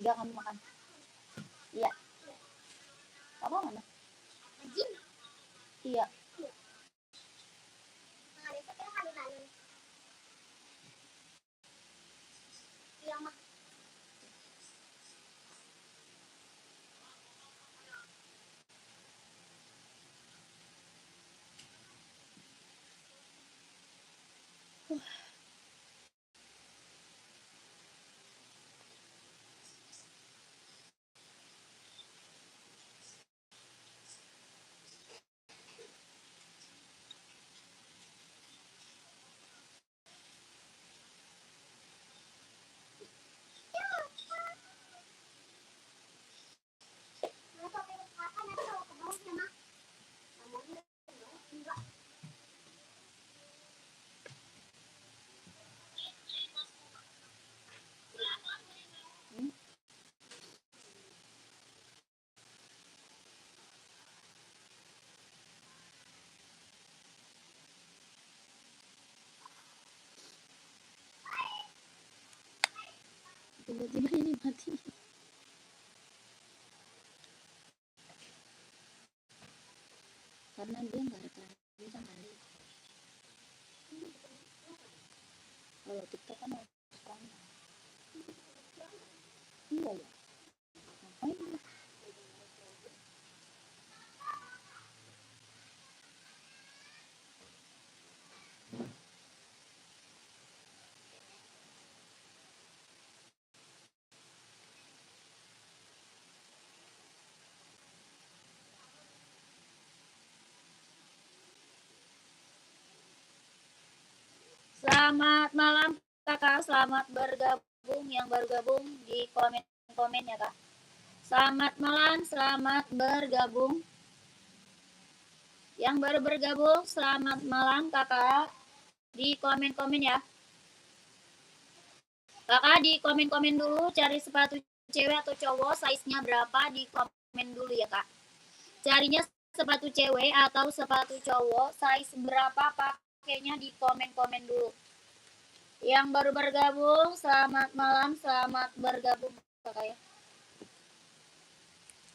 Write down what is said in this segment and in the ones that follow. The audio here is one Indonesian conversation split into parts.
Biar kamu makan. Iya. Apa mana? Iya. Tiba-tiba ini mati. Karena dia nggak ada bisa mandi. Kalau TikTok kan harus sekarang. Iya ya. Ngapain? Selamat malam kakak, selamat bergabung yang baru gabung di komen ya kak. Selamat malam, selamat bergabung. Yang baru bergabung, selamat malam kakak. Di komen ya. Kakak di komen dulu cari sepatu cewek atau cowok, size-nya berapa, di komen dulu ya kak. Carinya sepatu cewek atau sepatu cowok, size berapa, pakainya di komen dulu. Yang baru bergabung, selamat malam, selamat bergabung kakak ya.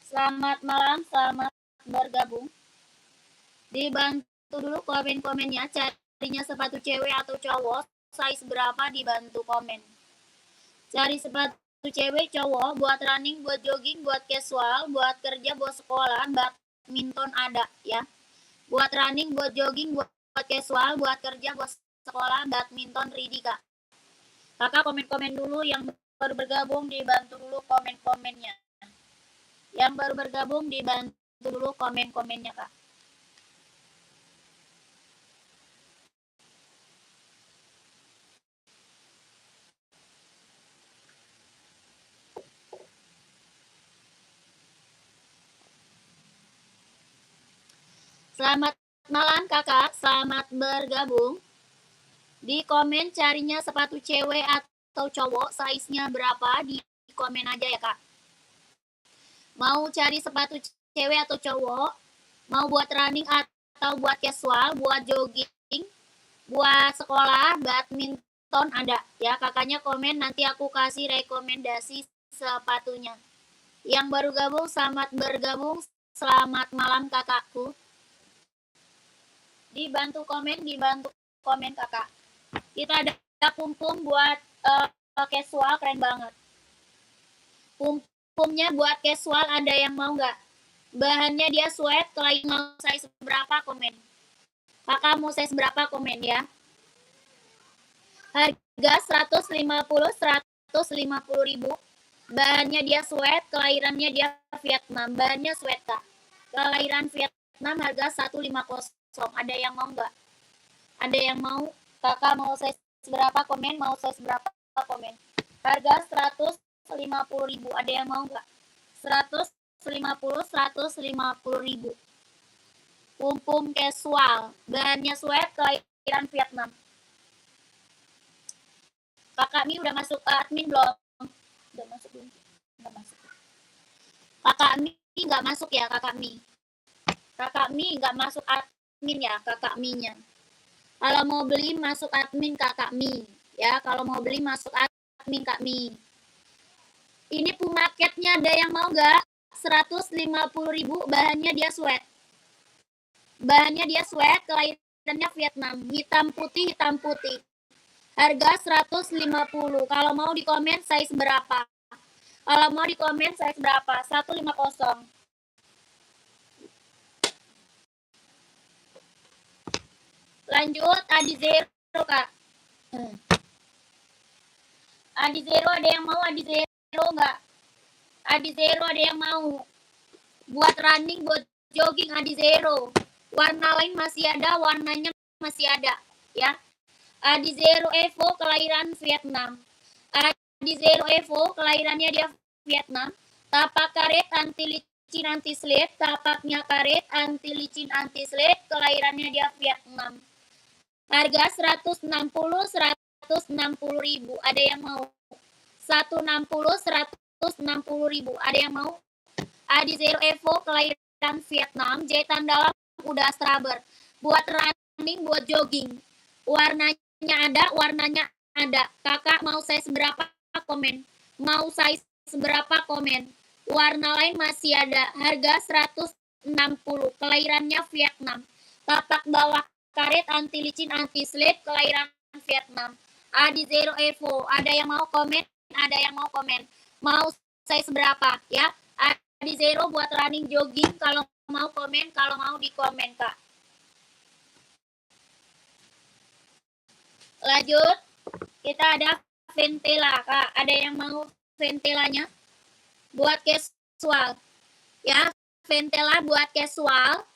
Selamat malam, selamat bergabung. Dibantu dulu komen-komennya, carinya sepatu cewek atau cowok, size berapa, dibantu komen. Cari sepatu cewek, cowok, buat running, buat jogging, buat casual, buat kerja, buat sekolah, badminton ada ya. Buat running, buat jogging, buat casual, buat kerja, buat sekolah, badminton ready kak. Kakak komen dulu, yang baru bergabung dibantu dulu komen-komennya. Yang baru bergabung dibantu dulu komen-komennya kak. Selamat malam kakak, selamat bergabung. Di komen carinya sepatu cewek atau cowok, size-nya berapa, di komen aja ya kak. Mau cari sepatu cewek atau cowok, mau buat running atau buat casual, buat jogging, buat sekolah, badminton ada ya. Kakaknya komen, nanti aku kasih rekomendasi sepatunya. Yang baru gabung, selamat bergabung, selamat malam kakakku. Dibantu komen kakak. Kita ada pum-pum buat casual, keren banget. Pum-pumnya buat casual, ada yang mau nggak? Bahannya dia sweat, kalau mau size berapa komen. Kakak mau size berapa komen ya. Harga 150 ribu. Bahannya dia sweat, kelahirannya dia Vietnam. Bahannya sweat kak. Kelahiran Vietnam, harga 150. Ada yang mau nggak? Ada yang mau? Kakak mau size berapa komen? Mau size berapa komen? Harga 150 ribu. Ada yang mau nggak? 150 ribu. Pum-pum casual. Bahannya sweat, kelahiran Vietnam. Kakak Mi udah masuk admin belum? Udah masuk belum? Udah masuk. Kakak Mi nggak masuk ya kakak Mi. Kakak Mi nggak masuk admin ya kakak Mi-nya. Kalau mau beli masuk admin kakak Mi ya. Kalau mau beli masuk admin kak Mi. Ini pumaketnya ada yang mau nggak? 150.000, bahannya dia sweat. Bahannya dia sweat, kelahirannya Vietnam. Hitam putih. Harga 150. Kalau mau di komen size berapa? Kalau mau di komen size berapa? 150. Lanjut, Adi Zero, Kak. Adi Zero ada yang mau? Adi Zero nggak? Adi Zero ada yang mau? Buat running, buat jogging Adi Zero. Warna lain masih ada, warnanya masih ada, ya. Adi Zero Evo kelahiran Vietnam. Adi Zero Evo kelahirannya dia Vietnam. Tapak karet, anti licin, anti slip. Tapaknya karet, anti licin, anti slip. Kelahirannya dia Vietnam. Harga 160.000. Ada yang mau? 160.000. Ada yang mau? Adi Zero Evo kelahiran Vietnam. Jahitan dalam udah straber. Buat running, buat jogging. Warnanya ada, warnanya ada. Kakak mau size berapa? Komen. Mau size berapa? Komen. Warna lain masih ada. Harga 160. Kelahirannya Vietnam. Tapak bawah karet, anti licin, anti slip. Kelahiran Vietnam. Adi Zero Evo. Ada yang mau komen? Ada yang mau komen? Mau size berapa? Ya. Adi Zero buat running, jogging. Kalau mau komen, kalau mau di komen, Kak. Lanjut, kita ada Ventela, Kak. Ada yang mau Ventelanya? Buat casual. Ya, Ventela buat casual.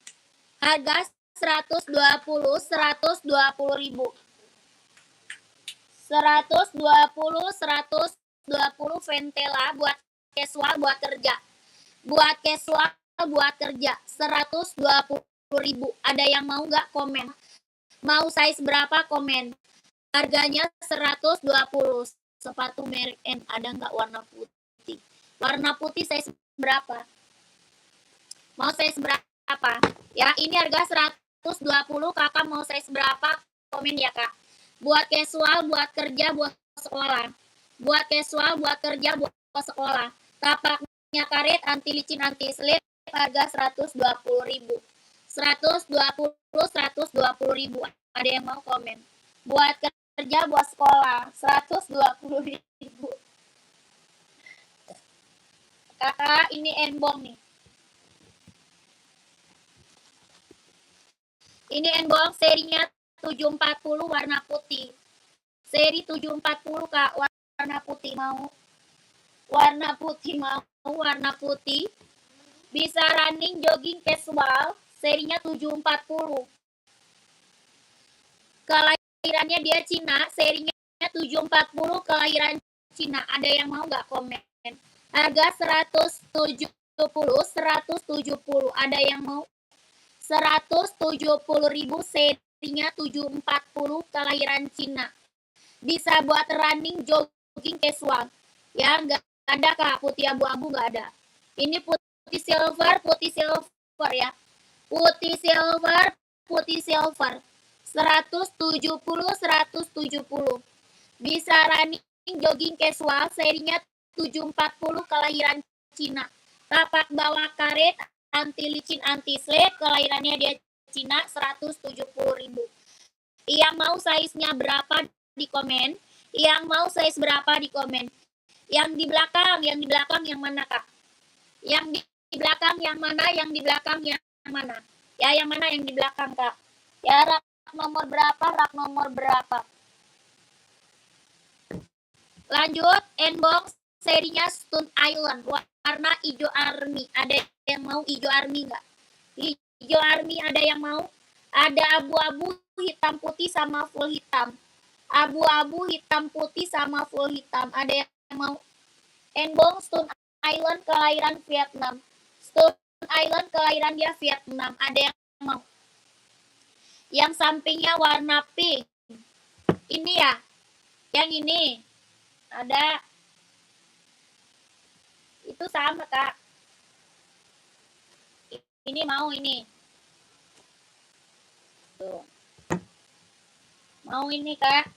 Harga 120.000. 120 Ventela buat casual, buat kerja. Buat casual, buat kerja. 120.000. Ada yang mau nggak? Komen. Mau size berapa? Komen. Harganya 120. Sepatu merek N. Ada nggak warna putih? Warna putih size berapa? Mau size berapa? Ya, ini harga 120. Kakak mau size berapa? Komen ya, Kak. Buat casual, buat kerja, buat sekolah. Buat casual, buat kerja, buat sekolah. Tapaknya karet, anti licin, anti slip. Harga 120.000. 120.000. Ada yang mau komen? Buat kerja, buat sekolah. 120.000. Kakak, ini enbong nih. Ini enbong serinya 740 warna putih. Seri 740, Kak. Warna putih mau? Warna putih mau? Warna putih. Bisa running, jogging, casual. Serinya 740. Kelahirannya dia Cina. Serinya 740. Kelahiran Cina. Ada yang mau nggak? Komen. Harga 170. 170. Ada yang mau? 170.000. Serinya 740. Kelahiran Cina. Bisa buat running, jogging, casual. Ya, nggak ada, Kak. Putih abu-abu nggak ada. Ini putih silver ya. Putih silver. 170. Bisa running, jogging, casual. Serinya 740. Kelahiran Cina. Tapak bawah karet, anti licin, anti slip. Kelahirannya dia Cina. 170.000. Yang mau size-nya berapa di komen? Yang mau size berapa di komen? Yang di belakang yang mana, Kak? Yang di belakang yang mana? Yang di belakang yang mana? Ya, yang mana yang di belakang, Kak? Ya, rak nomor berapa? Lanjut, inbox serinya Stone Island, warna hijau army. Ada yang mau hijau army nggak? Hijau army ada yang mau? Ada abu-abu, hitam putih sama full hitam. Abu-abu, hitam putih sama full hitam. Ada yang mau? Enbong Stone Island kelahiran Vietnam. Stone Island kelahiran dia Vietnam. Ada yang mau? Yang sampingnya warna pink. Ini ya. Yang ini. Ada. Itu sama, Kak. Ini mau ini. Tuh. Mau ini, Kak.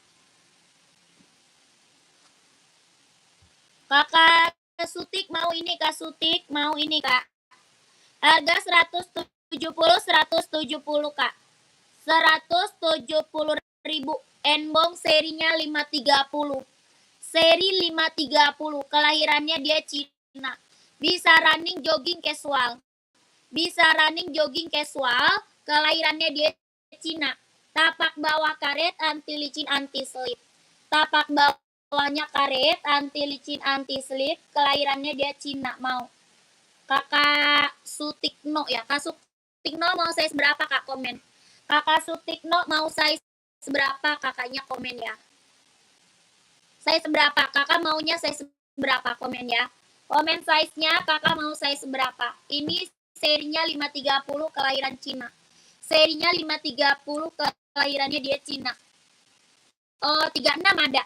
Kakak Sutik mau ini Kak, Sutik mau ini Kak. Harga 170 Kak. 170.000. Enbong serinya 530. Seri 530. Kelahirannya dia Cina. Bisa running jogging casual. Bisa running jogging casual. Kelahirannya dia Cina. Tapak bawah karet, anti licin, anti slip. Tapak bawahnya karet, anti licin, anti slip. Kelahirannya dia Cina. Mau Kakak Sutikno ya. Kak Sutikno mau size berapa Kak? Komen. Kakak Sutikno mau size berapa? Kakaknya komen ya. Size berapa? Kakak maunya size berapa? Komen ya. Komen size-nya kakak mau size berapa. Ini serinya 530 kelahiran Cina. Serinya 530 kelahirannya dia Cina. Oh, 36 ada.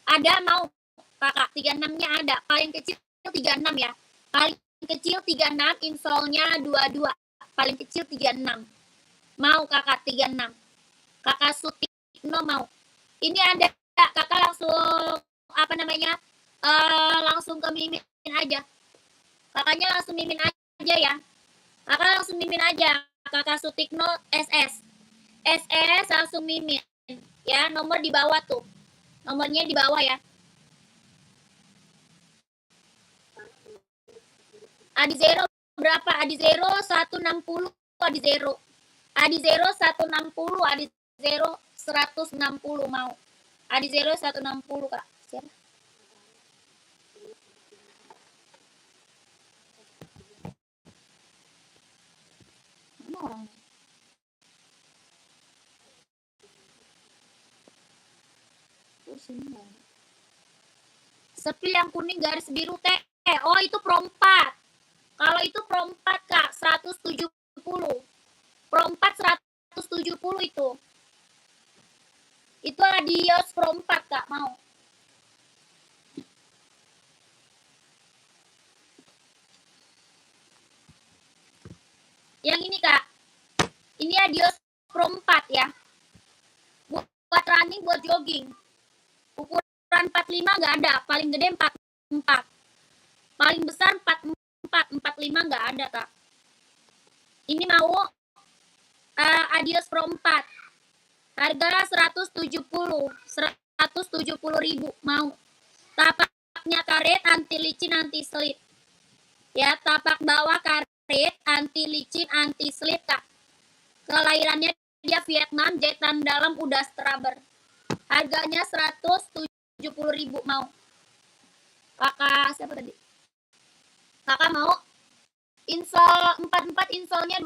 Ada mau kakak. 36-nya ada. Paling kecil 36 ya. Paling kecil 36, insole-nya 22. Paling kecil 36. Mau kakak 36. Kakak Sutikno mau. Ini ada kakak langsung apa namanya? Langsung ke Mimin aja. Kakaknya langsung Mimin aja ya. Kakak langsung Mimin aja. Kakak Sutikno SS. SS langsung Mimin. Ya, nomor di bawah tuh. Nomornya di bawah ya. Adi Zero berapa? Adi Zero 160. Adi Zero. Adi Zero 160. Adi Zero 160 mau. Adi Zero 160 Kak. Siapa? Mana orangnya? Sepil yang kuning garis biru teh. Oh itu Pro 4. Kalau itu Pro 4 Kak 170. Pro 4 170 itu. Itu Adios Pro 4 Kak mau. Yang ini Kak. Ini Adios Pro 4 ya. Buat running, buat jogging. Ukuran 45 nggak ada. Paling gede 44. Paling besar 44. 45 nggak ada Kak. Ini mau Adios Pro 4. Harga 170. 170.000 mau. Tapaknya karet, anti licin, anti slip. Ya, tapak bawah karet, anti licin, anti slip Kak. Kelahirannya dia Vietnam, jahitan dalam udah straber. Harganya 170.000 mau. Kakak siapa tadi? Kakak mau insole 44, insole-nya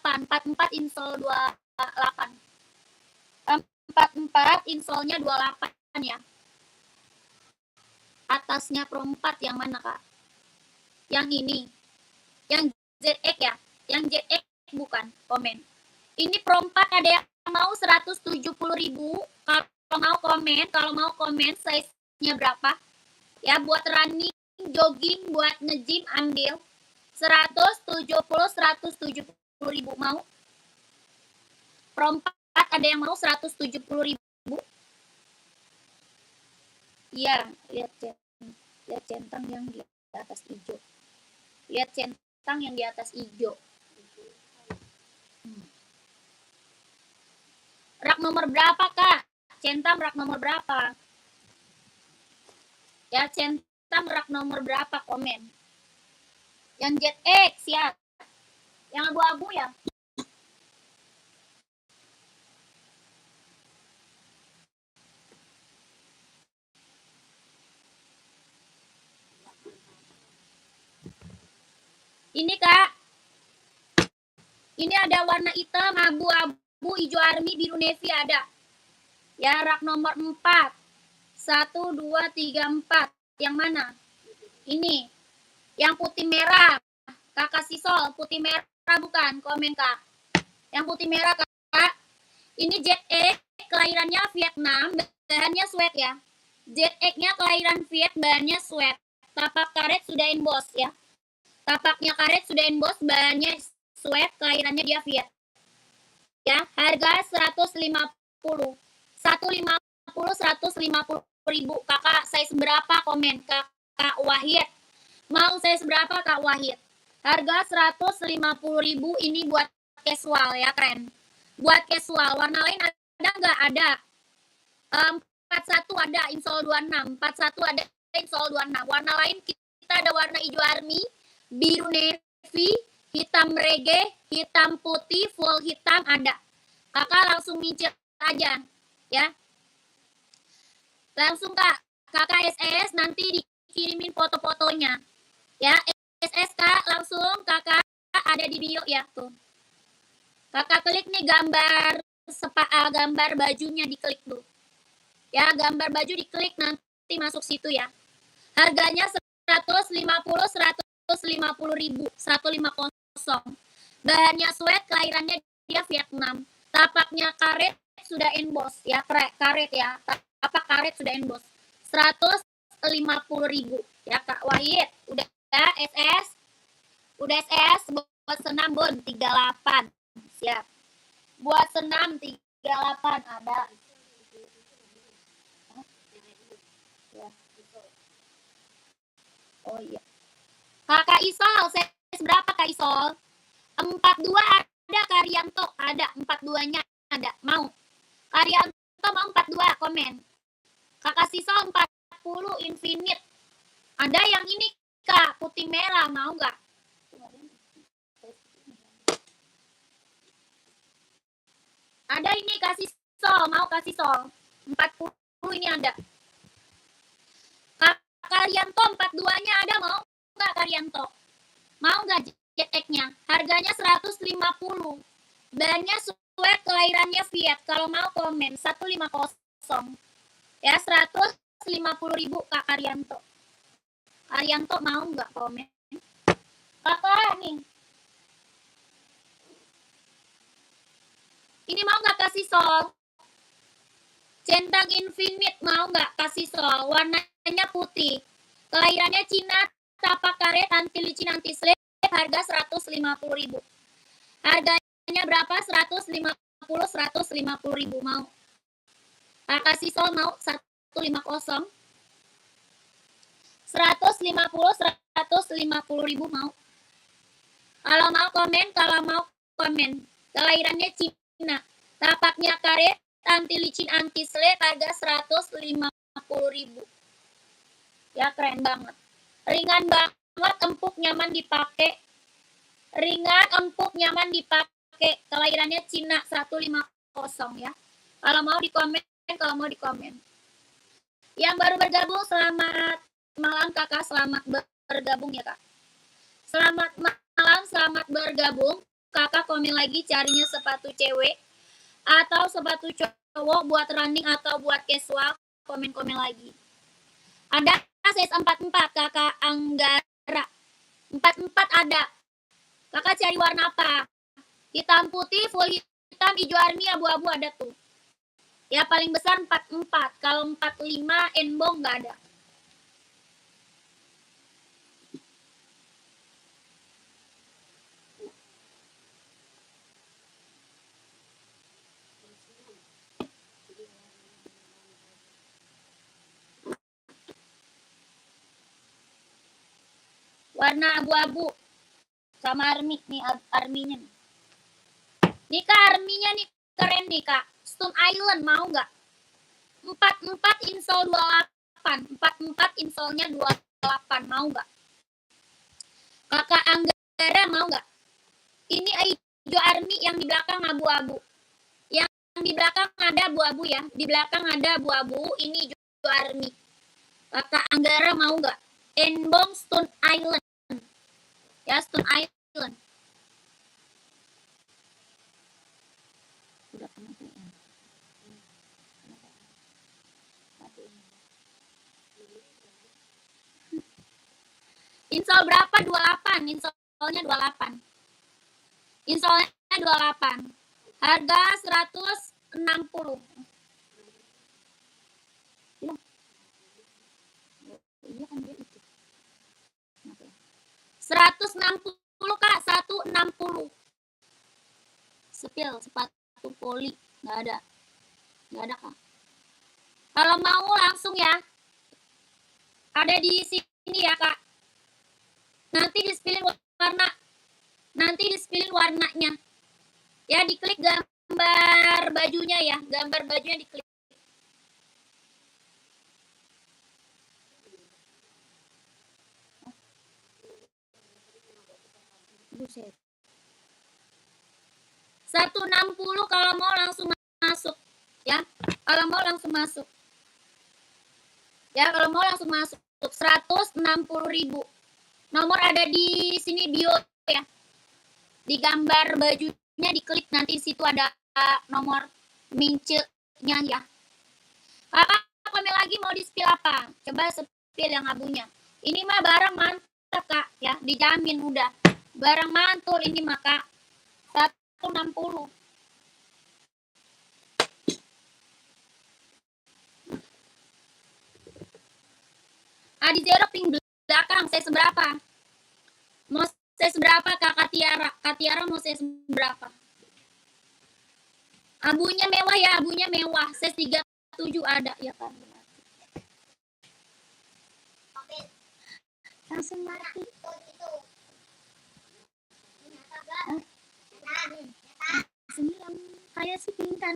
28. 44 insole 28. 44 insole-nya 28 ya. Atasnya Pro 4 yang mana Kak? Yang ini. Yang ZX ya? Yang ZX bukan, komen. Ini Pro 4 ada yang mau 170.000. Kalau mau komen size-nya berapa? Ya buat running, jogging, buat nge-gym ambil 170.000 mau. Pro 4 ada yang mau 170.000. Iya, lihat centang yang di atas hijau. Lihat centang yang di atas hijau. Rak nomor berapa Kak? Centang rak nomor berapa? Ya, centang rak nomor berapa? Komen. Yang ZX ya. Yang abu-abu ya. Ini Kak. Ini ada warna hitam, abu-abu, hijau army, biru navy ada. Ya, rak nomor 4. 1, 2, 3, 4. Yang mana? Ini. Yang putih merah. Kakak Sisol, putih merah bukan? Komen Kak. Yang putih merah Kak. Ini ZX, kelahirannya Vietnam, bahannya sweat ya. ZX-nya kelahiran Viet, bahannya sweat. Tapak karet sudah emboss ya. Tapaknya karet sudah emboss, bahannya sweat, kelahirannya dia Viet. Ya, harga 150. 150 150.000. Kakak size berapa? Komen. Kak Wahid. Mau size berapa Kak Wahid? Harga 150.000 ini buat casual ya, keren. Buat casual, warna lain ada nggak? Ada. 41 ada, insole 26. 41 ada, insole 26. Warna lain kita ada warna hijau army, biru navy, hitam reggae, hitam putih, full hitam ada. Kakak langsung micet aja ya. Langsung kakak SS nanti dikirimin foto-fotonya ya. SS Kak, langsung kakak ada di bio ya tuh. Kakak klik nih gambar gambar bajunya, diklik tuh. Ya, gambar baju diklik, nanti masuk situ ya. Harganya 150.000, 150. Bahannya sweat, kelahirannya dia Vietnam. Tapaknya karet sudah emboss ya, karet ya. Tapak karet sudah emboss. 150.000 ya Kak Wahid. Udah SS. Udah SS buat senam Bun 38. Siap. Buat senam 38 ada. Oh iya. Kakak Isol, size berapa Kak Isol? 42 ada, Karyanto ada, 42-nya ada. Mau? Karyanto mau 42, komen. Kakak Sisol 40 infinite. Ada yang ini Kak, putih merah, mau nggak? Ada ini kasih sol, mau kasih sol. 40 ini ada. Karyanto 42-nya ada, mau nggak Karyanto? Mau nggak JX-nya? Harganya 150. Bahannya sweat, kelahirannya Viet. Kalau mau komen 150. Ya 150.000 Kak Karyanto. Karyanto mau nggak komen? Kakak nih. Ini mau nggak kasih sol? Centang Infinite mau nggak kasih sol? Warnanya putih. Kelahirannya Cina, tapak karet, anti licin, anti slip. Harga 150.000. Harganya berapa? 150.000 mau. Kasih sol mau 150. 150.000 mau. Kalau mau komen. Kelahirannya Cina, tapaknya karet, anti licin, anti slip, harga 150.000. Ya keren banget. Ringan banget, empuk, nyaman dipakai. Ringan, empuk, nyaman dipakai. Kelahirannya Cina 150 ya. Kalau mau dikomen. Yang baru bergabung, selamat malam Kakak, selamat bergabung ya Kak. Selamat malam, selamat bergabung. Kakak komen lagi carinya sepatu cewek atau sepatu cowok buat running atau buat casual, komen-komen lagi. Ada size 44 Kakak Anggara. 44 ada. Kakak cari warna apa? Hitam putih, full hitam, hijau army, abu-abu ada tuh. Ya paling besar 44. Kalau 45 enbong nggak ada. Warna abu-abu sama army nih, arminya nih. Nih Kak, arminya nih keren nih Kak. Stone Island mau nggak? 44 insole 28. 44 insolnya 28 mau nggak? Kakak Anggara mau nggak? Ini hijau army yang di belakang abu-abu. Yang di belakang ada abu-abu ya. Di belakang ada abu-abu. Ini hijau army. Kakak Anggara mau nggak? Enbong Stone Island. Ya, Stone Island. Insol berapa? 28. Insolnya 28. Insolnya 28. Harga 160. Iya kan dia itu. 160 Kak, 160. Sepil, sepatu poli, nggak ada Kak. Kalau mau langsung ya. Ada di sini ini ya kak. Nanti di-spillin warnanya. Ya, diklik gambar bajunya ya, gambar bajunya diklik. Buset. 160 kalau mau langsung masuk ya. Kalau mau langsung masuk. Ya, kalau mau langsung masuk 160.000. Nomor ada di sini bio ya. Di gambar bajunya diklik, nanti situ ada nomor mince-nya ya. Kakak komen lagi mau di-spill apa? Coba spill yang abunya. Ini mah barang mantap kak ya, dijamin udah. Barang mantul ini mah kak. 160. Adi Zero ping belakang, saya seberapa? Mau saya seberapa kak Tiara? Kak Tiara mau saya seberapa? Abunya mewah ya, abunya mewah. Saya 37 ada ya kan. Langsung mati. Sembilan kayak si Pintan.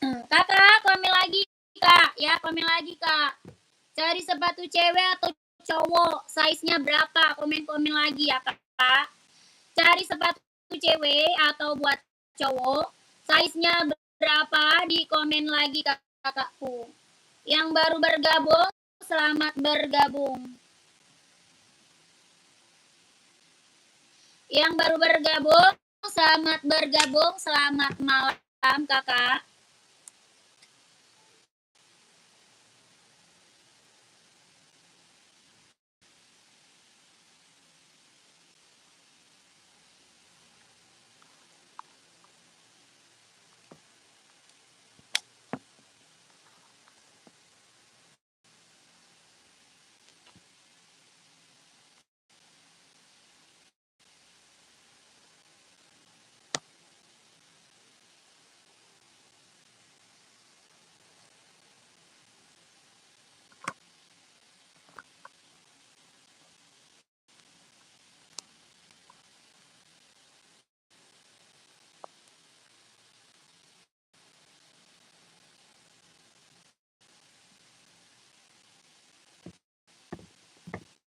Kakak, komen lagi kak, ya komen lagi kak. Cari sepatu cewek atau cowok, size-nya berapa? Komen-komen lagi ya kak. Cari sepatu cewek atau buat cowok, size-nya berapa? Di komen lagi kakakku. Yang baru bergabung, selamat bergabung. Yang baru bergabung, selamat bergabung, selamat malam kakak.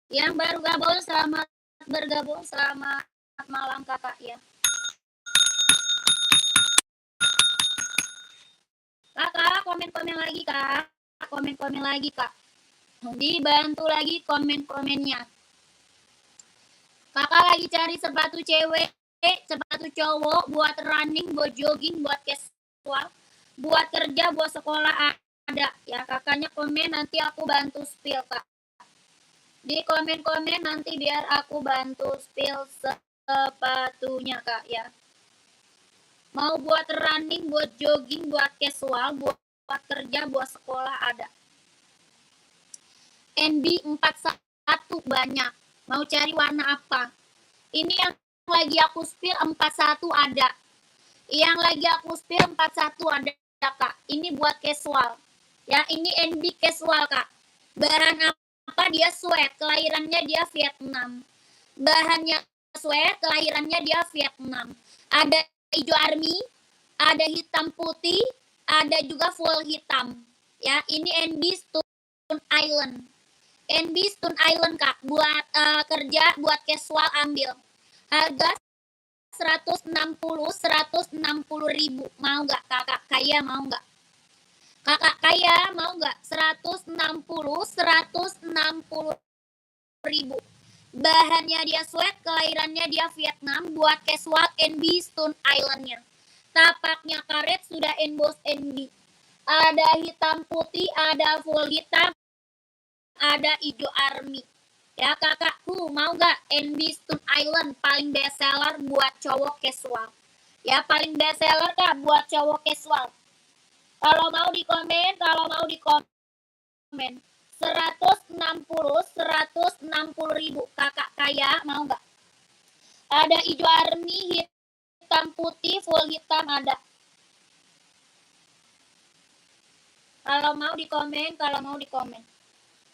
Yang baru gabung, selamat bergabung, selamat malam kakak ya. Kakak, komen-komen lagi kak, komen-komen lagi kak. Dibantu lagi komen-komennya. Kakak lagi cari sepatu cewek, sepatu cowok, buat running, buat jogging, buat casual, buat kerja, buat sekolah ada ya. Kakaknya komen, nanti aku bantu spill kak. Di komen-komen nanti biar aku bantu spill sepatunya kak ya. Mau buat running, buat jogging, buat casual, buat kerja, buat sekolah ada. NB 41 banyak. Mau cari warna apa? Ini yang lagi aku spill 41 ada. Yang lagi aku spill 41 ada kak. Ini buat casual. Ya, ini NB casual kak. Bahan apa? Dia sweat. Kelahirannya dia Vietnam. Bahannya sweat. Kelahirannya dia Vietnam. Ada hijau army, ada hitam putih, ada juga full hitam. Ya, ini NB Stone Island. NB Stone Island kak, buat kerja, buat casual ambil. Harga 160.000. Mau nggak kakak kaya, mau nggak? Kakak kaya mau nggak? 160.000. Bahannya dia sweat, kelahirannya dia Vietnam, buat casual NB Stone Islandnya. Tapaknya karet, sudah emboss NB. Ada hitam putih, ada full hitam, ada Ijo Army. Ya kakakku, mau nggak NB Stone Island paling best seller buat cowok casual? Ya paling best seller kak buat cowok casual. Kalau mau di komen, 160 ribu kakak kaya mau nggak? Ada Ijo Army hitam putih full hitam ada. Kalau mau di komen.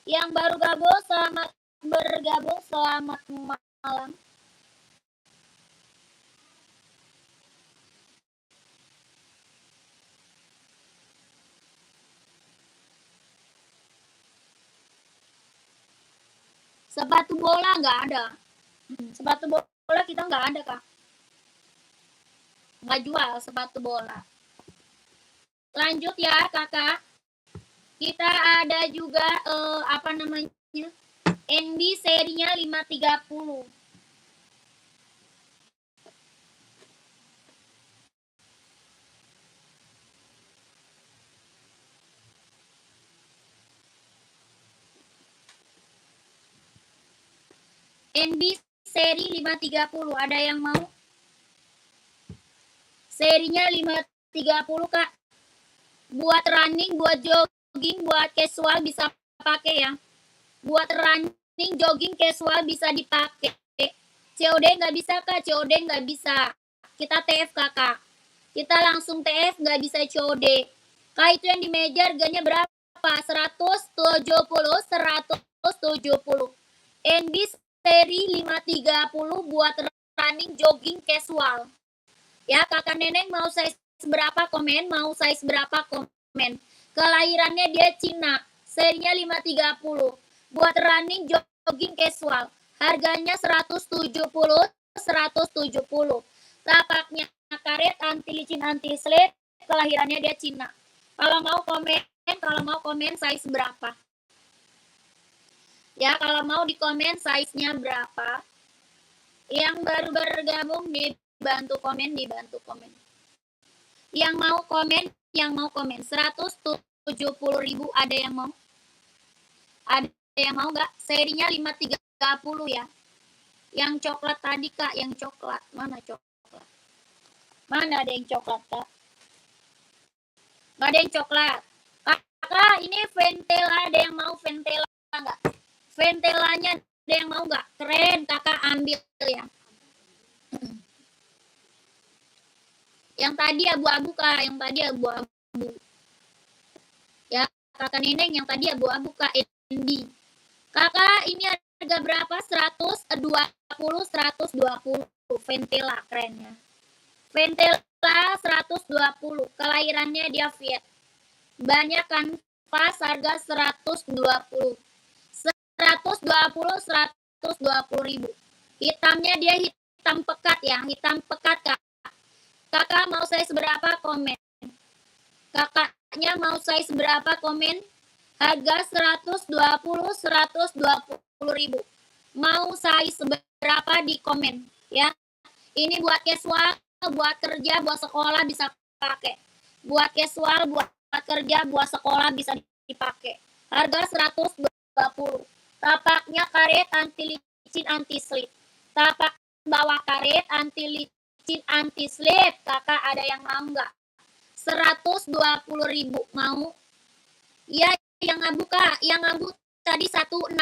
Yang baru gabung selamat bergabung, selamat malam. Sepatu bola nggak ada. Sepatu bola kita nggak ada kak. Nggak jual sepatu bola. Lanjut ya kakak. Kita ada juga apa namanya? NB serinya 530. NB seri 530 ada yang mau? Serinya 530 kak. Buat running, buat jogging, buat casual bisa pakai ya. Buat running, jogging, casual bisa dipakai. COD nggak bisa kak, COD nggak bisa. Kita TF kakak. Kita langsung TF nggak bisa COD. Kak itu yang di meja harganya berapa? 170, 170. NB seri 530 buat running, jogging, casual. Ya kakak neneng mau size berapa komen? Mau size berapa komen? Kelahirannya dia Cina. Serinya 530. Buat running, jogging, casual. Harganya 170, 170. Tapaknya karet, anti licin, anti slip. Kelahirannya dia Cina. Kalau mau komen size berapa? Ya, kalau mau di komen size-nya berapa. Yang baru bergabung dibantu komen. Yang mau komen. 170 ribu ada yang mau? Ada yang mau nggak? Serinya 530 ya. Yang coklat tadi kak, yang coklat. Mana coklat? Mana ada yang coklat kak? Nggak ada yang coklat. Kakak, ini Ventela, ada yang mau Ventela nggak? Ventelanya ada yang mau nggak? Keren, kakak ambil ya. Yang tadi abu-abu kak, ya kakak neneng yang tadi abu-abu kak NB. Kakak ini harga berapa? 120, 120. Ventela kerennya. Ventela 120. Kelahirannya dia Viet. Banyak kan pas harga 120. 120 ribu. Hitamnya dia hitam pekat ya, hitam pekat kak. Kakak mau size berapa komen? Kakaknya mau size berapa komen? Harga 120 ribu. Mau size berapa di komen ya? Ini buat casual, buat kerja, buat sekolah bisa pakai. Buat casual, buat kerja, buat sekolah bisa dipakai. Harga 120. Tapaknya karet, anti licin, anti slip. Tapak bawah karet, anti licin, anti slip. Kakak ada yang mau nggak? 120 ribu mau? Ya, yang abu kak, yang abu tadi 160.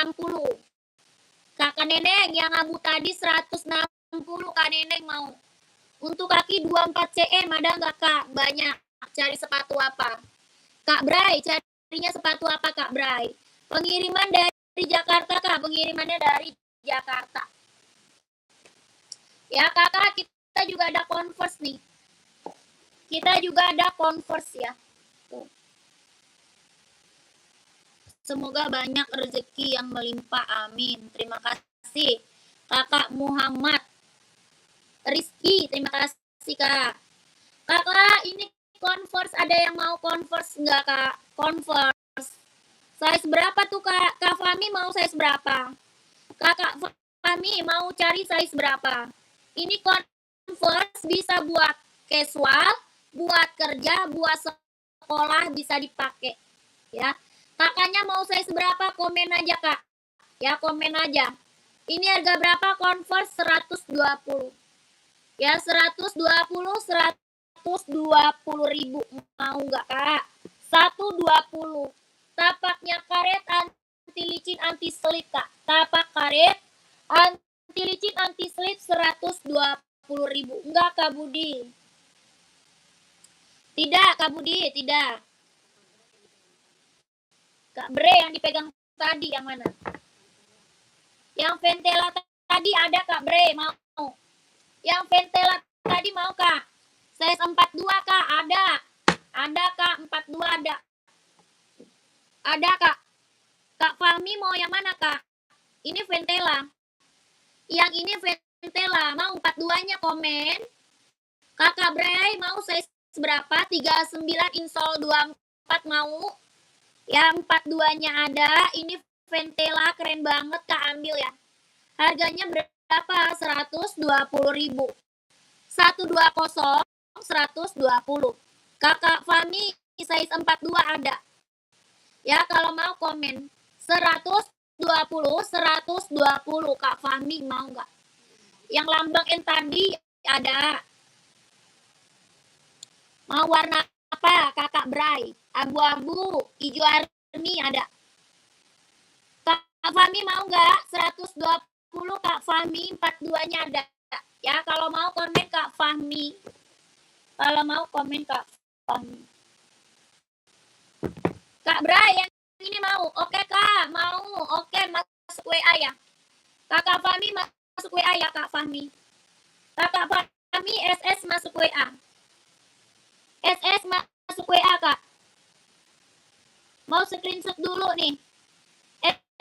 Kakak neneng, yang abu tadi 160. Kak neneng mau? Untuk kaki 24 cm ada nggak kak? Banyak. Cari sepatu apa? Kak Bray, carinya sepatu apa Kak Bray? Pengiriman dari Jakarta kak, pengirimannya dari Jakarta. Ya kakak, kita juga ada Converse nih. Kita juga ada Converse ya. Tuh. Semoga banyak rezeki yang melimpah, amin. Terima kasih kakak Muhammad Rizky, terima kasih kak. Kakak ini Converse, ada yang mau Converse nggak kak? Converse size berapa tuh kak? Kak Fami mau size berapa? Kakak Fami mau cari size berapa? Ini Converse bisa buat casual, buat kerja, buat sekolah bisa dipakai ya. Kakaknya mau size berapa? Komen aja, Kak. Ya, komen aja. Ini harga berapa? Converse 120. Ya, 120 ribu. Mau nggak, Kak? 120. Tapaknya karet anti licin anti selip, Kak. Tapak karet anti licin anti selip 120 ribu. Enggak, Kak Budi. Tidak, Kak Budi, tidak. Kak Bre yang dipegang tadi yang mana? Yang Ventela tadi ada, Kak Bre, mau. Yang Ventela tadi mau, Kak. Size 42, Kak, ada. Ada, Kak, 42 ada. Ada, Kak. Kak Fahmi mau yang mana, Kak? Ini Ventela. Yang ini Ventela. Mau 42-nya komen. Kakak Bray mau size berapa? 39 insole 24 mau. Yang 42-nya ada. Ini Ventela keren banget, Kak, ambil ya. Harganya berapa? 120 ribu. 120 120. Kakak Fahmi size 42 ada. Ya, kalau mau komen 120 120 Kak Fahmi mau nggak? Yang lambang N tadi ada. Mau warna apa Kakak Bray? Abu-abu, hijau army ada. Kak Fahmi mau nggak? 120 Kak Fahmi 42-nya ada. Ya, kalau mau komen Kak Fahmi. Kalau mau komen Kak Fahmi. Kak Bray yang ini mau. Oke, Kak, mau. Oke, masuk WA ya. Kakak Fahmi masuk WA ya, Kak Fahmi. Kakak Fahmi SS masuk WA. SS masuk WA, Kak. Mau screenshot dulu nih.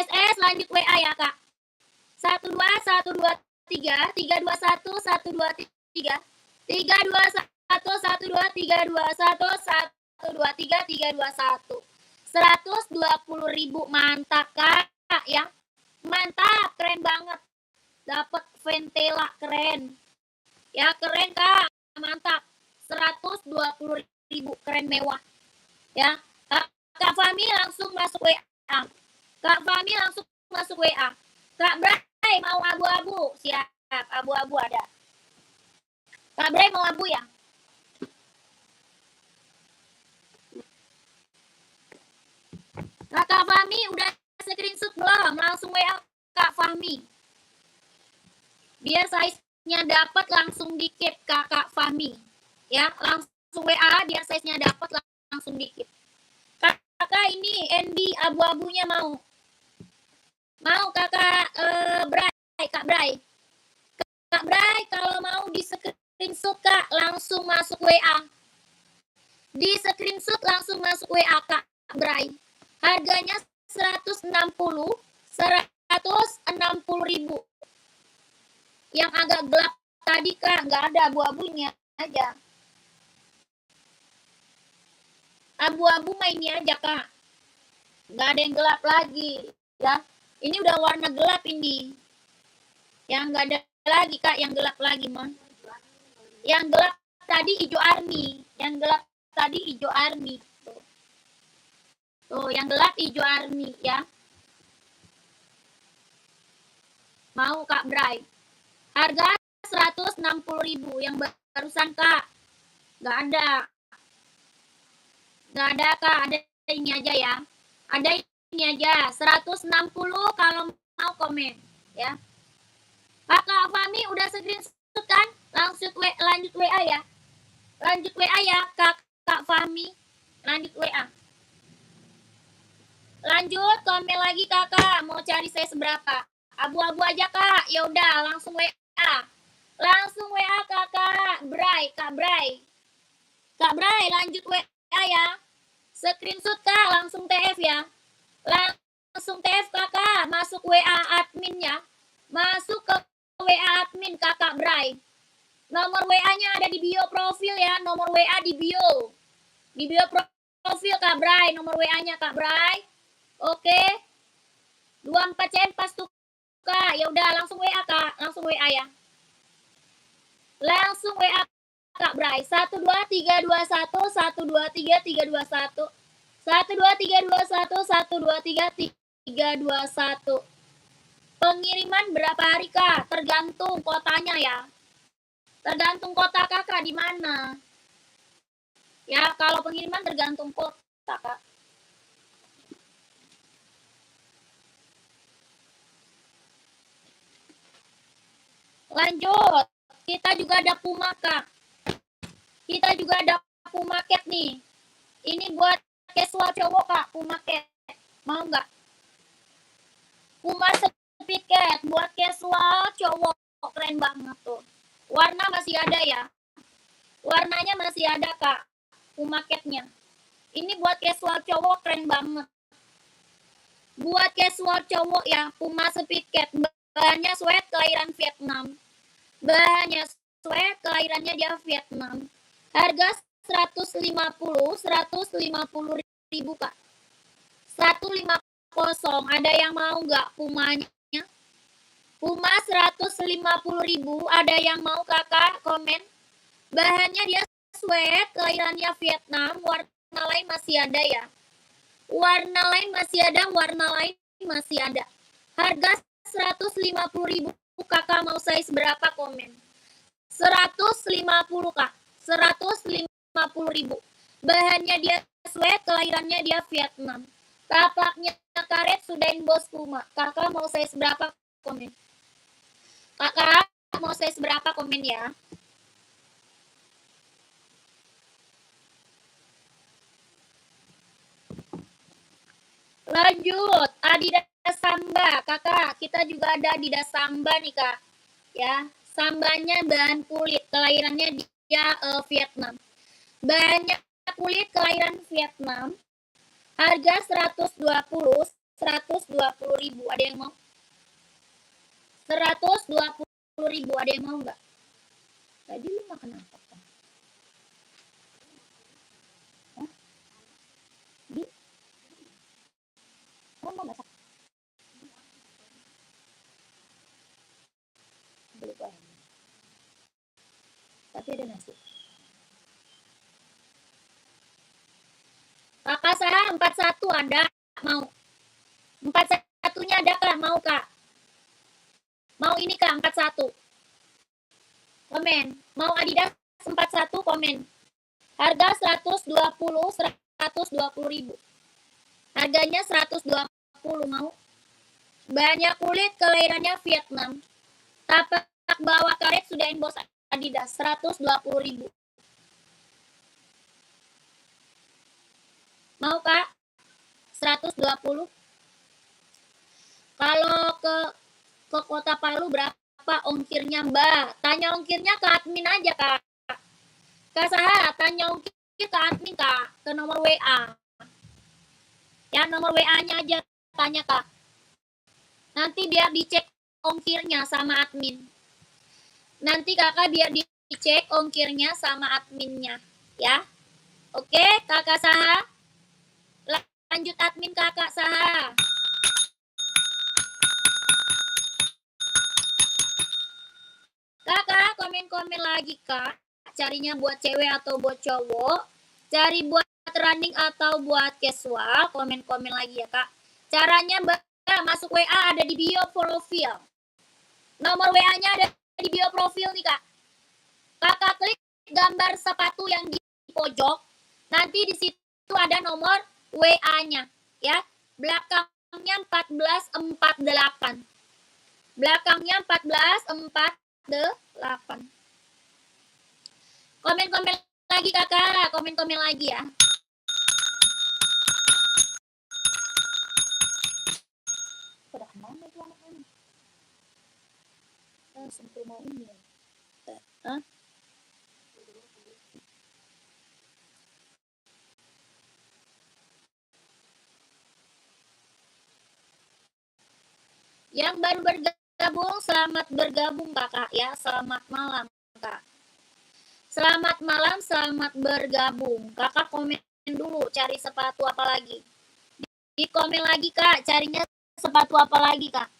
SS lanjut WA ya, Kak. 12 123 321 123 321 123 321 120 ribu. Mantap, Kak, ya. Mantap, keren banget. Dapat Ventela keren. Ya, keren, Kak. Mantap. 120 ribu, keren mewah. Ya. Kak Fahmi langsung masuk WA. Kak Fahmi langsung masuk WA. Kak Bray mau abu-abu? Siap, abu-abu ada. Kak Bray mau abu ya? Kak Fahmi udah screenshot belum? Langsung WA Kak Fahmi. Biar size-nya dapat langsung di-keep Kak Fahmi. Ya, langsung WA biar size-nya dapat langsung di-keep. Kakak ini NB abu-abunya mau. Mau Kakak Bray, Kak Bray. Kak Bray kalau mau di screenshot Kak langsung masuk WA. Di screenshot langsung masuk WA Kak Bray. Harganya 160 ribu. Yang agak gelap tadi Kak, nggak ada abu-abunya aja. Abu-abu mainnya aja Kak. Nggak ada yang gelap lagi. Ya, ini udah warna gelap ini. Yang nggak ada lagi Kak, yang gelap lagi mah. Yang gelap tadi hijau army. Yang gelap tadi hijau army. Tuh, yang gelap hijau army ya. Mau Kak Bray. Harga 160 ribu. Yang barusan Kak. Nggak ada. Nggak ada Kak. Ada ini aja ya. Ada ini aja. 160 kalau mau komen. Ya. Kakak Fahmi udah screenshot kan? Lanjut WA ya. Lanjut WA ya Kak Fahmi. Lanjut WA. Lanjut komen lagi Kakak. Mau cari saya seberapa? Abu-abu aja Kak. Ya udah langsung WA. Langsung WA Kakak Bray, Kak Bray. Kak Bray lanjut WA ya. Screenshot Kak langsung TF ya. Langsung TF Kakak. Masuk WA admin ya. Masuk ke WA admin Kakak Bray. Nomor WA-nya ada di bio profil ya. Nomor WA di bio. Di bio profil Kak Bray. Nomor WA-nya Kak Bray. Oke. 24 cm pas tuh Kak. Ya udah langsung WA Kak. Langsung WA ya. Langsung WA Kak Bray. 12321 123 321 1, 2, 3, 2, 1, 1, 2, 3, 3, 2, 1. Pengiriman berapa hari, Kak? Tergantung kotanya ya. Tergantung kota Kakak di mana. Ya, kalau pengiriman tergantung kota, Kak. Lanjut. Kita juga ada Puma, Kak. Kita juga ada Puma Cat nih. Ini buat casual cowok, Kak. Puma Cat. Mau nggak? Puma Speed Cat buat casual cowok. Keren banget tuh. Warna masih ada ya. Warnanya masih ada, Kak. Puma Cat-nya. Ini buat casual cowok keren banget. Buat casual cowok ya, Puma Speed Cat. Bahannya sweat kelahiran Vietnam. Bahannya sweat kelahirannya dia Vietnam. Harga 150 ribu, Kak. 150. Ada yang mau nggak Pumanya? Puma 150 ribu. Ada yang mau, Kakak? Komen. Bahannya dia sweat kelahirannya Vietnam. Warna lain masih ada ya. Warna lain masih ada, warna lain masih ada. Harga 150 ribu. Kakak mau size berapa? Komen. 150, Kak. 150 ribu. Bahannya dia sweat, kelahirannya dia Vietnam. Tapaknya karet, sudah bos Puma. Kakak mau size berapa? Komen. Kakak mau size berapa? Komen ya. Lanjut, Adidas Samba, Kakak. Kita juga ada Adidas Samba nih, Kak. Ya, Sambanya bahan kulit, kelahirannya dia Vietnam. Bahannya kulit, kelahiran Vietnam. Harga 120 ribu. Ada yang mau? 120 ribu. Ada yang mau nggak? Tadi lu makan apa? Hah? Di? Kamu mau masak? Belum. Tapi ada nasi. Kakak Saha 41 ada? Mau? 41-nya ada, Kak? Mau, Kak? Mau ini, Kak, 41. Komen. Mau Adidas 41, komen. Harga 120 ribu. Harganya 120, mau? Banyak kulit, kelahirannya Vietnam. Tapak bawah karet sudah bos Adidas, 120 ribu. Mau, Kak? 120. Kalau ke kota Palu berapa ongkirnya, Mbak? Tanya ongkirnya ke admin aja, Kak. Kak Saha, tanya ongkir ke admin, Kak. Ke nomor WA. Ya, nomor WA-nya aja tanya, Kak. Nanti biar dicek ongkirnya sama admin. Nanti Kakak biar dicek ongkirnya sama adminnya. Ya. Oke, Kakak Saha. Lanjut admin Kakak Saha. Kakak komen-komen lagi, Kak. Carinya buat cewek atau buat cowok. Cari buat running atau buat casual. Komen-komen lagi ya, Kak. Caranya masuk WA ada di bio profil. Nomor WA-nya ada di bio profil nih, Kak. Kakak klik gambar sepatu yang di pojok. Nanti di situ ada nomor WA-nya, ya. Belakangnya 1448. Belakangnya 1448. Komen-komen lagi, Kakak. Komen-komen lagi ya. Pada kemana itu anak-anak? Sampai mau ini ya. Hah? Yang baru bergabung, selamat bergabung, Kakak ya. Selamat malam, Kak. Selamat malam, selamat bergabung. Kakak komen dulu, cari sepatu apa lagi. Di komen lagi, Kak. Carinya sepatu apa lagi, Kak?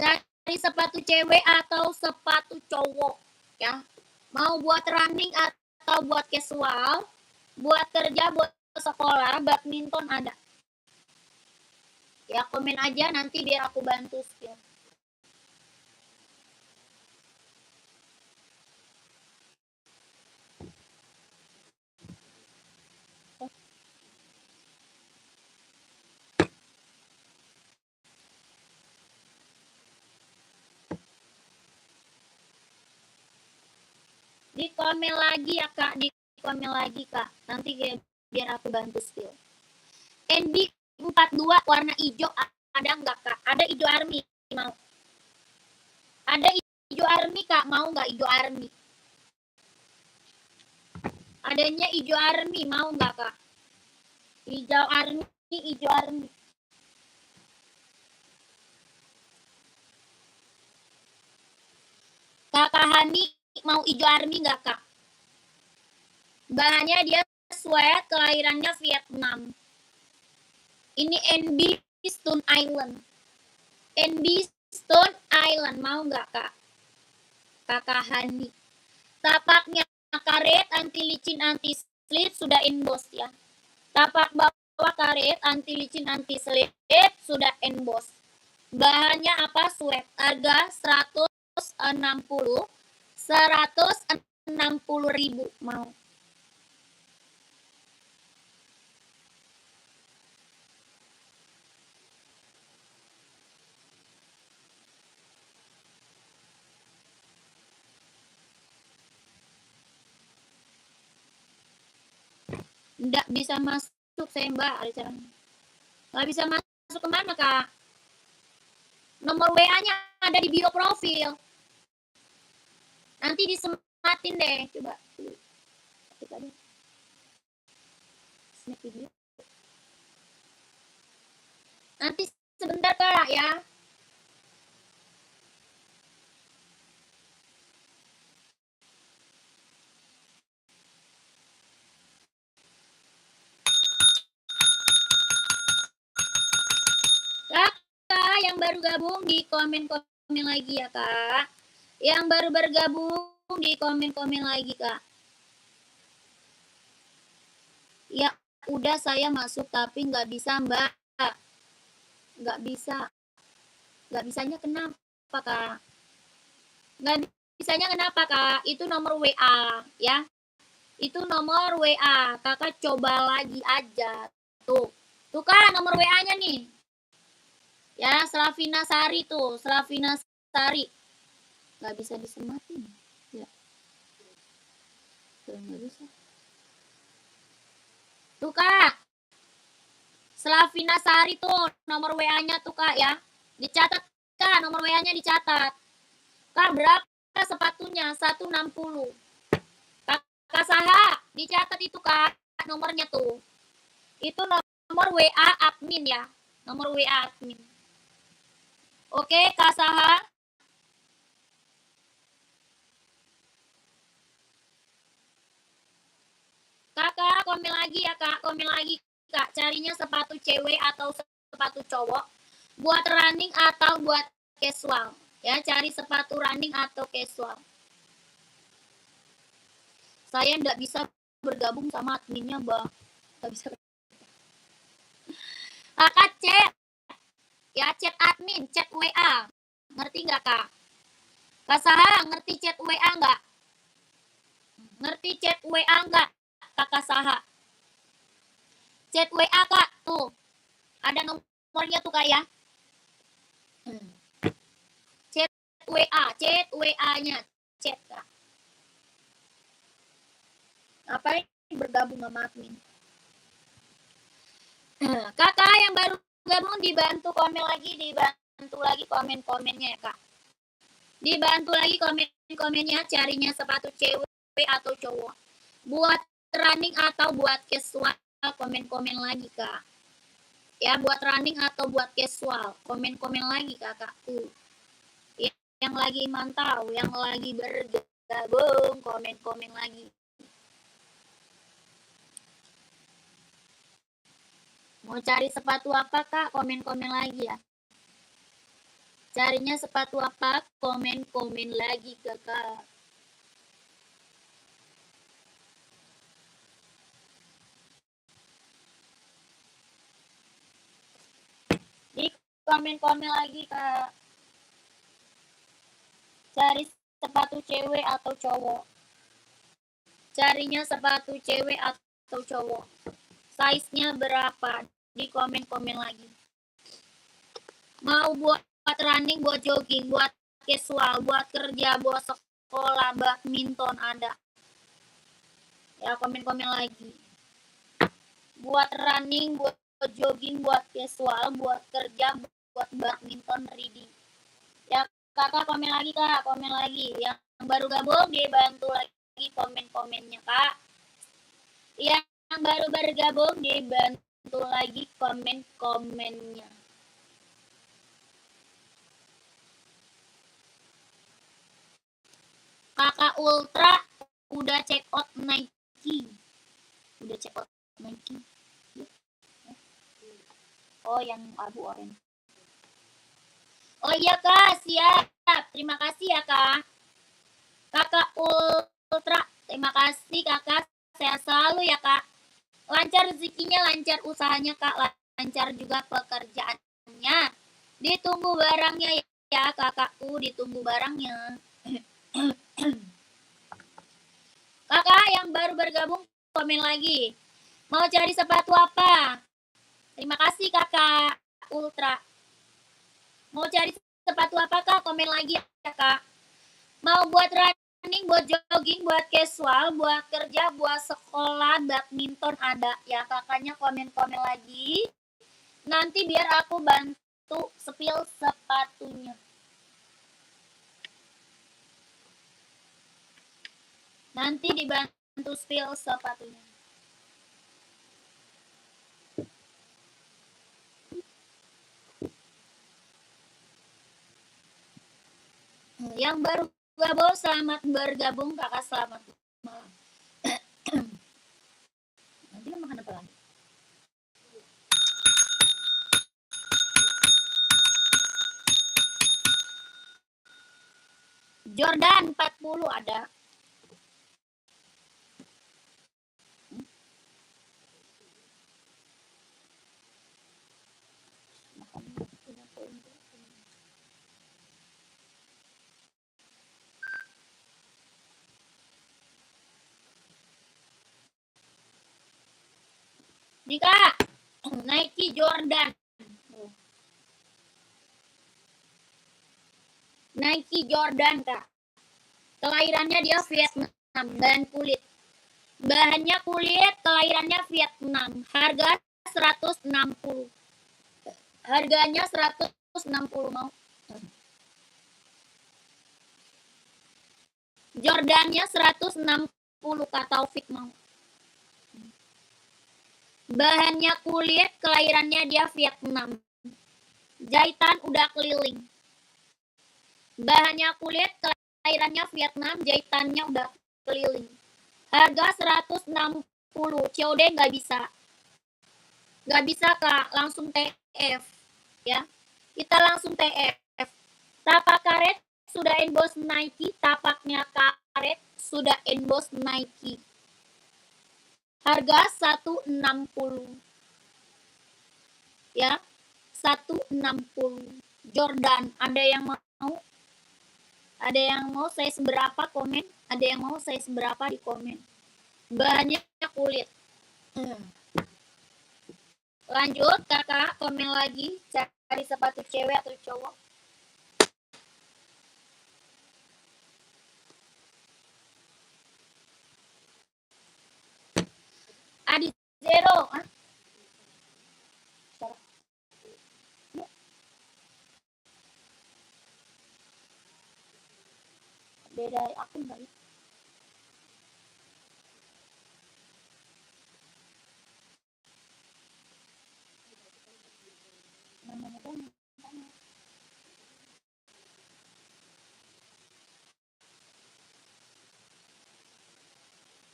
Cari sepatu cewek atau sepatu cowok, ya. Mau buat running atau buat casual, buat kerja, buat sekolah, badminton ada. Ya komen aja nanti biar aku bantu spill. Di komen lagi ya kak, di komen lagi kak. Nanti biar aku bantu spill. NB 42 warna hijau ada nggak kak? Ada hijau army mau. Ada hijau army kak, mau nggak hijau army? Adanya hijau army, mau nggak kak? Hijau army, hijau army. Kakak Hani mau hijau army nggak kak? Bahannya dia sweat, kelahirannya Vietnam. Ini NB Stone Island. NB Stone Island, mau nggak kak? Kakak Hani. Tapaknya karet, anti licin, anti slip, sudah emboss ya. Tapak bawah karet, anti licin, anti slip, sudah emboss. Bahannya apa? Sweat. Harga 160 ribu, mau. Nggak bisa masuk saya mbak, ada cara. Nggak bisa masuk kemana kak? Nomor WA-nya ada di bio profil. Nanti disematin deh, coba. Snap video. Nanti sebentar kak ya. Kak, yang baru gabung di komen-komen lagi ya kak. Yang baru bergabung di komen-komen lagi kak. Ya udah saya masuk tapi nggak bisa mbak. Nggak bisa. Nggak bisanya kenapa kak? Nggak bisanya kenapa kak? Itu nomor WA ya. Itu nomor WA. Kakak coba lagi aja. Tuh. Tuh kak nomor WA-nya nih. Ya, Slavina Sari tuh. Slavina Sari. Nggak bisa disematin. Ya. Tuh, nggak bisa. Tuh kak. Slavina Sari tuh nomor WA-nya tuh kak ya. Dicatat kak, nomor WA-nya dicatat. Kak berapa sepatunya? 160. Kak Saha, dicatat itu kak nomornya tuh. Itu nomor WA admin ya. Nomor WA admin. Oke, Kak Saha. Kakak, komen lagi ya kak, komen lagi kak. Carinya sepatu cewek atau sepatu cowok. Buat running atau buat casual. Ya, cari sepatu running atau casual. Saya nggak bisa bergabung sama adminnya, Mbak. Nggak bisa. Kakak chat. Ya, chat admin, chat WA. Ngerti nggak, Kak? Kak Saha, ngerti chat WA nggak? Ngerti chat WA nggak, Kakak Saha? Chat WA, Kak. Tuh. Ada nomornya tuh, Kak, ya. Chat WA, chat WA-nya. Chat, Kak. Ngapain bergabung sama admin? Kakak yang baru gabung dibantu komen lagi, dibantu lagi komen-komennya ya kak. Dibantu lagi komen-komennya, carinya sepatu cewek atau cowok. Buat running atau buat casual, komen-komen lagi kak. Ya buat running atau buat casual, komen-komen lagi kakakku. Yang lagi mantau, yang lagi bergabung, komen-komen lagi. Mau cari sepatu apa kak? Komen-komen lagi ya. Carinya sepatu apa? Komen-komen lagi kakak. komen-komen lagi Kak. Cari sepatu cewek atau cowok? Carinya sepatu cewek atau cowok? Size-nya berapa? Di komen-komen lagi. Mau buat running, buat jogging, buat casual, buat kerja, buat sekolah, badminton ada. Ya komen-komen lagi. Buat running, buat jogging, buat casual, buat kerja, buat badminton, reading. Ya kakak komen lagi kak, komen lagi. Yang baru gabung dibantu lagi komen-komennya kak. Yang baru bergabung dibantu lagi komen-komennya. Kakak Ultra udah check out Nike. Udah check out Nike. Oh yang abu oranye. Oh iya kak, siap. Terima kasih ya kak. Kakak Ultra, terima kasih kakak. Sehat selalu ya kak. Lancar rezekinya, lancar usahanya kak. Lancar juga pekerjaannya. Ditunggu barangnya ya kakakku, ditunggu barangnya. Kakak yang baru bergabung komen lagi. Mau cari sepatu apa? Terima kasih kakak Ultra. Mau cari sepatu apa kak? Komen lagi ya kak. Mau buat running, buat jogging, buat casual, buat kerja, buat sekolah, badminton ada ya kakaknya komen-komen lagi. Nanti biar aku bantu spill sepatunya. Nanti dibantu spill sepatunya. Yang baru gabung, selamat bergabung kakak, selamat malam. Nanti makan apa lagi? Jordan 40 ada. Dika, Nike Jordan. Nike Jordan kak. Kelahirannya dia Vietnam dan kulit. Bahannya kulit, kelahirannya Vietnam. Harga 160. Harganya 160 mau. Jordannya 160 kak Taufik mau. Bahannya kulit, kelahirannya dia Vietnam. Jahitan udah keliling. Bahannya kulit, kelahirannya Vietnam, jahitannya udah keliling. Harga 160. COD nggak bisa. Nggak bisa kak, langsung TF. Ya, kita langsung TF. Tapak karet sudah emboss Nike, tapaknya karet sudah emboss Nike. Harga 160. Ya, 160. Jordan, ada yang mau? Ada yang mau saya seberapa komen? Ada yang mau saya seberapa di komen? Bahannya kulit. Lanjut kakak, komen lagi. Cari sepatu cewek atau cowok? Adi Zero. Beda akun kali. Namanya dong.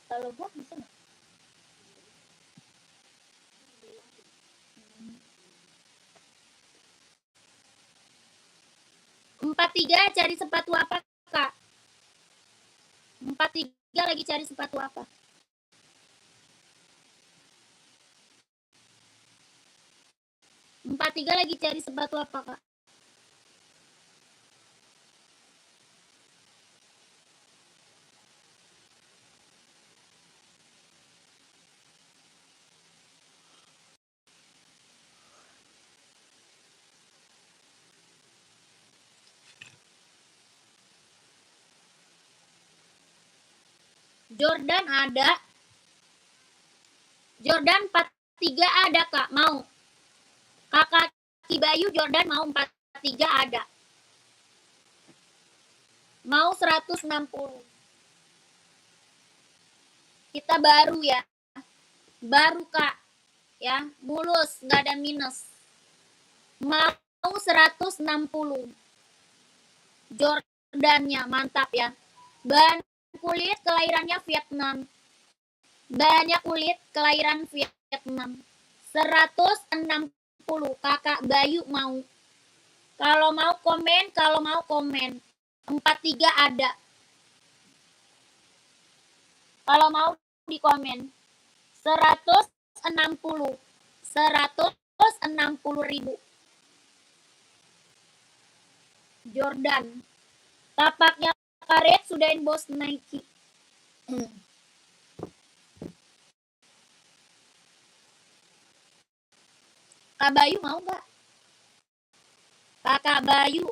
Kalau gua bisa nggak? 43 cari sepatu apa kak? 43 lagi cari sepatu apa? 43 lagi cari sepatu apa, Kak? Jordan ada. Jordan 43 ada, Kak. Mau? Kakak Kibayu Jordan mau 43 ada. Mau 160. Kita baru ya. Baru, Kak. Ya, mulus, nggak ada minus. Mau 160. Jordannya mantap ya. Bahan kulit kelahirannya Vietnam. Banyak kulit kelahiran Vietnam. 160. Kakak Bayu mau. Kalau mau komen. 43 ada. Kalau mau di komen. 160. 160.000. Jordan. Tapaknya karet sudah bos Nike. Kak Bayu mau nggak? Kakak Bayu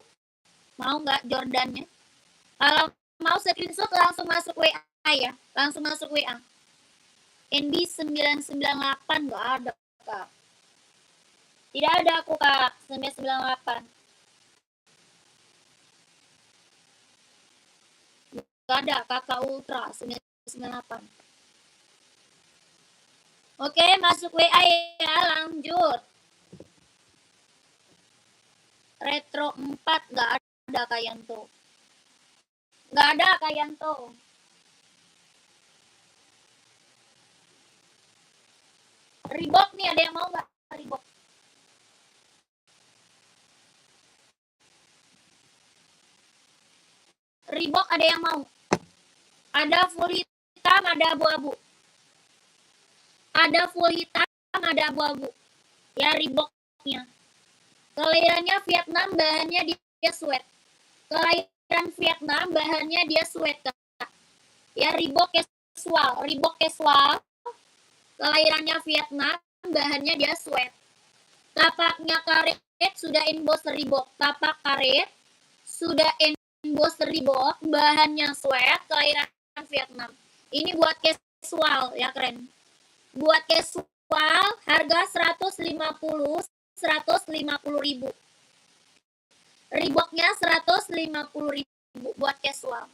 mau nggak Jordannya? Kalau mau screenshot langsung masuk WA ya. Langsung masuk WA. NB 998 nggak ada, Kak. Tidak ada aku, Kak. 998. Nggak ada Kakak Ultra 998. Oke, masuk WA ya. Lanjut. Retro 4 nggak ada Kayanto. Nggak ada Kayanto. Reebok nih, ada yang mau nggak Reebok? Reebok ada yang mau? Ada full hitam, ada abu-abu. Ada full hitam, ada abu-abu. Ya, Reeboknya. Kelahirannya Vietnam, bahannya dia sweat. Kelahiran Vietnam, bahannya dia sweat, Kak. Ya, Reebok casual. Reebok casual. Kelahirannya Vietnam, bahannya dia sweat. Tapaknya karet sudah emboss Reebok. Tapak karet sudah emboss Reebok, bahannya sweat, kelahiran Vietnam. Ini buat casual ya, keren. Buat casual harga 150.000. Reeboknya 150.000 buat casual.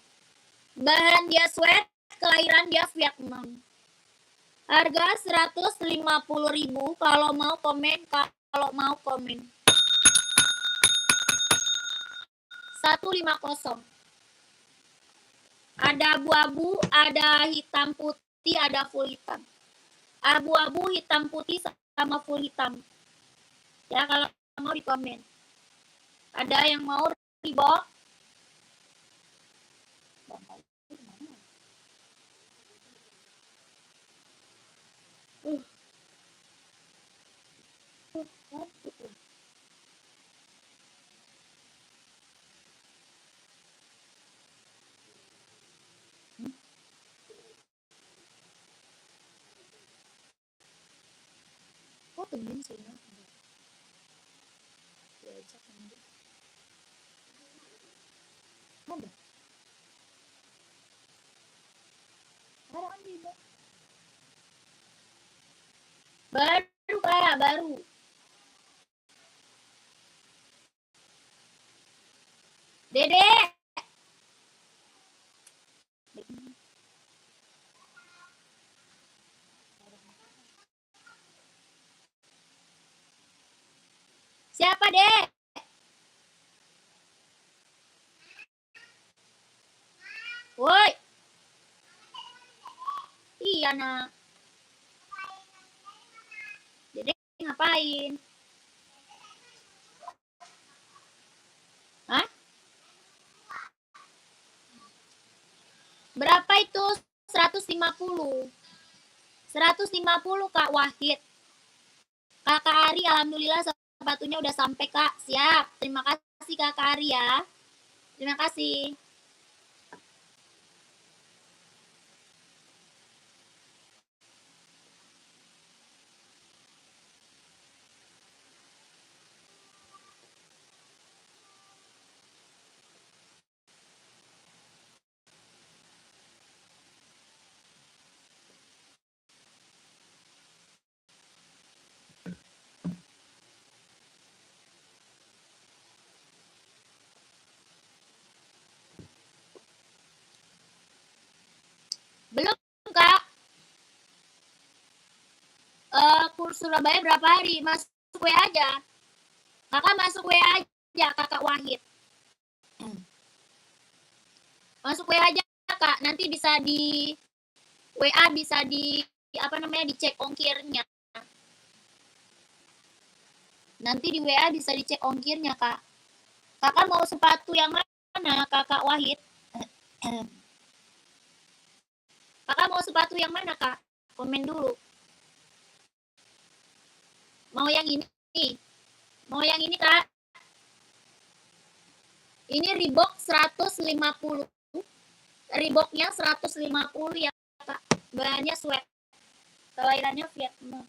Bahan dia sweat, kelahiran dia Vietnam. Harga 150.000. Kalau mau komen. 150. Ada abu-abu, ada hitam putih, ada full hitam. Abu-abu, hitam putih sama full hitam. Ya, kalau mau di komen. Ada yang mau Reebok? Kok temen sih? Ada. Baru, Kak, baru. Dede. Siapa, Dek? Woi. Iya, Nak. Dede ngapain? Hah? Berapa itu? 150. 150, Kak Wahid. Kakak Ari alhamdulillah sepatunya udah sampai, Kak. Siap. Terima kasih, Kak Arya. Terima kasih. Belum, Kak. Kurs Surabaya berapa hari? Masuk WA aja. Kakak masuk WA aja, Kakak Wahid. Masuk WA aja, Kak. Nanti bisa di WA bisa di apa namanya dicek ongkirnya. Nanti di WA bisa dicek ongkirnya, Kak. Kakak mau sepatu yang mana, Kakak Wahid? Kakak mau sepatu yang mana, Kak? Komen dulu. Mau yang ini? Mau yang ini, Kak? Ini Reebok 150. Reeboknya 150 ya, Kak. Bahannya sweat. Kelahirannya Vietnam.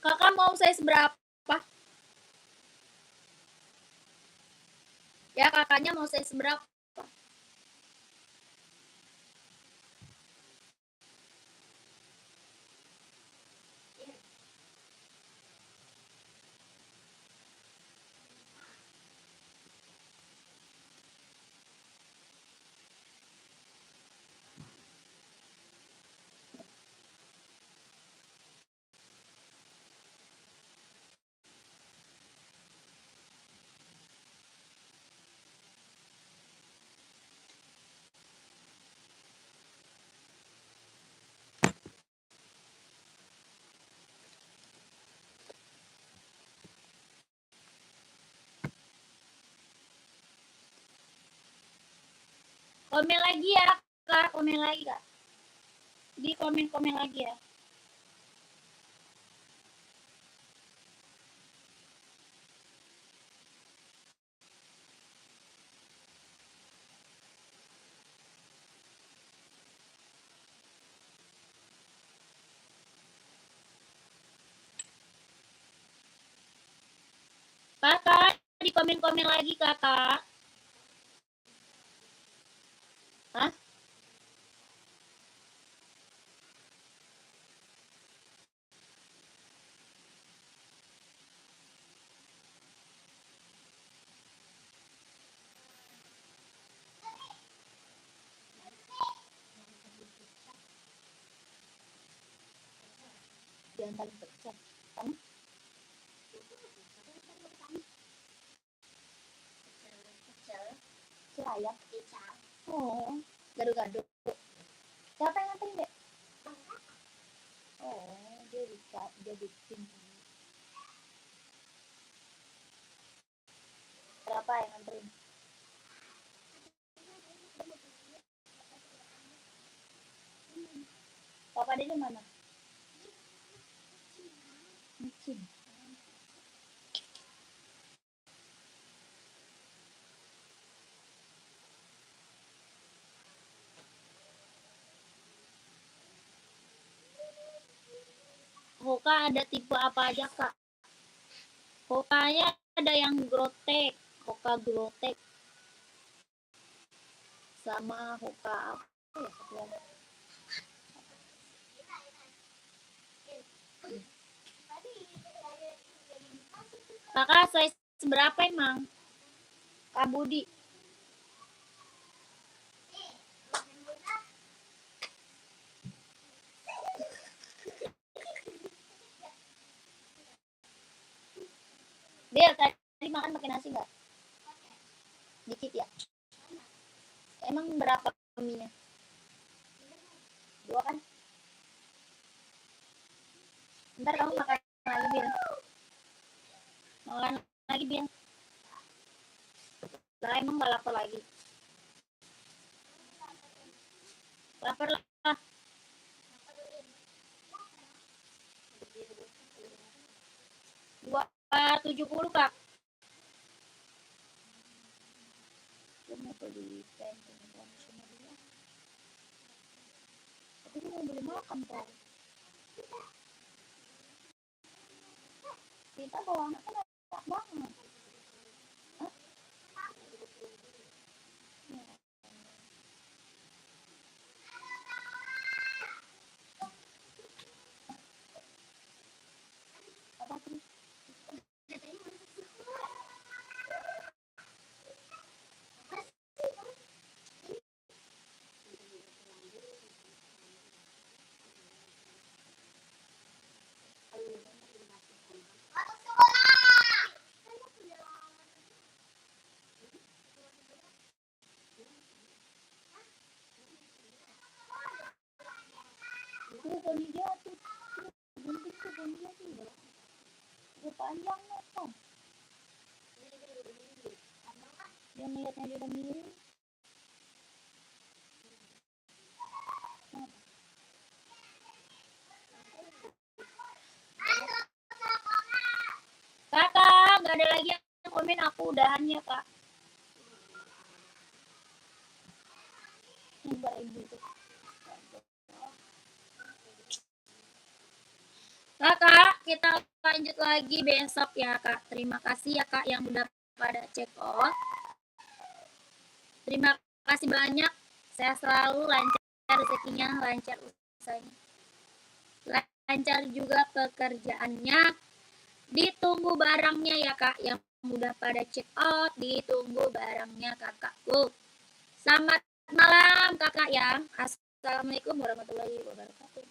Kakak mau size berapa? Ya, kakaknya mau size berapa? Komen lagi ya, Kak. Komen lagi, Kak. Di komen-komen lagi ya. Kakak, di komen-komen lagi, Kakak. Hah? Jangan paling pecah. Kamu? Ayam. Oh, gado-gado. Siapa yang nganterin, Dek? Oh, dia bikin. Berapa yang nganterin? Papa Dede mana? Micin. Hoka ada tipe apa aja, Kak? Hokanya ada yang grotek, Hoka grotek, sama Hoka apa ya? Kakak size berapa emang? Kak Budi. Dia tadi makan pakai nasi nggak? Dikit ya. Emang berapa mie-nya? 2 kan? Ntar kamu makan lagi, Bil. Makan lagi, Bil. Lah emang nggak lapar lagi? Lapar lah. 70 kak. Aku mau beli pen semua dulu. Aku juga mau beli makan kak. Kita bawa anak kan enak banget. Hah? Ya. Apa terus? Itu Tony jatuh. Gunting tuh Tony jatuh. Udah panjang kan. Dia ngeliatnya dia udah miring. Kakak, nggak ada lagi yang komen, aku udahannya kak. Nyebar ibu tuh. Kakak, kita lanjut lagi besok ya kak. Terima kasih ya kak yang udah pada check out. Terima kasih banyak. Saya selalu lancar rezekinya, lancar usahanya, lancar juga pekerjaannya. Ditunggu barangnya ya kak yang udah pada check out. Ditunggu barangnya kakakku. Selamat malam kakak ya. Assalamualaikum warahmatullahi wabarakatuh.